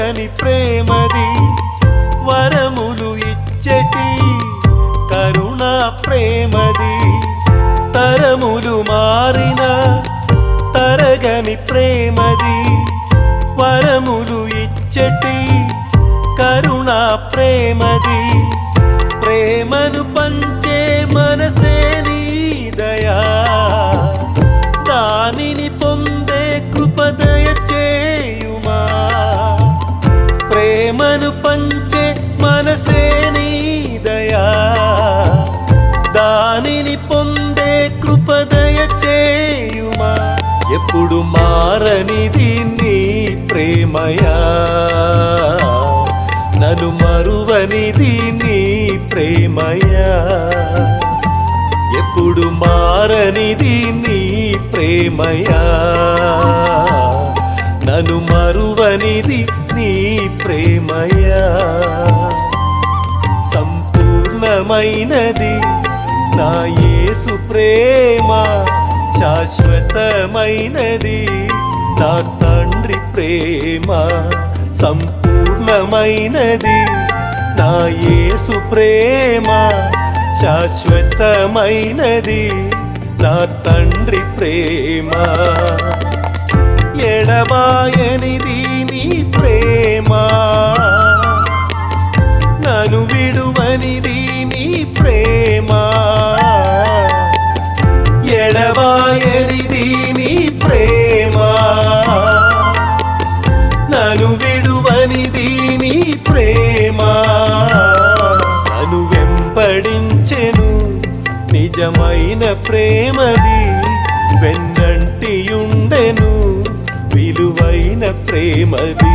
తరగని ప్రేమది, వరములు ఇచ్చటి కరుణా ప్రేమది. తరములు మారిన తరగని ప్రేమది, వరములు ఇచ్చటి కరుణా ప్రేమది. ప్రేమను పంచే మనసే నీ దయా, దానిని పొందే కృపదయ చేయుమా. ప్రేమను పంచే మనసే నీ దయా, దానిని పొందే కృపదయ చేయుమా. ఎప్పుడు మారనిది నీ ప్రేమయా, నన్ను మరువనిది నీ ప్రేమయా. ఎప్పుడు మారనిది నీ ప్రేమయా, నన్ను మరువనిది నీ ప్రేమయా. సంపూర్ణమైనది నా యేసు ప్రేమ, శాశ్వతమైనది నా తండ్రి ప్రేమ. సంపూర్ణమైనది నా యేసు ప్రేమ, శాశ్వతమైనది నా తండ్రి ప్రేమ. ఎడబాయనిది నీ ప్రేమ, నన్ను విడువనిది నీ ప్రేమ. ఎడబాయనిది నీ ప్రేమ, నన్ను విడువనిది నీ ప్రేమ. నన్ను వెంబడించెను నిజమైన ప్రేమది, వెన్నంటియుండెను విలువైన ప్రేమది.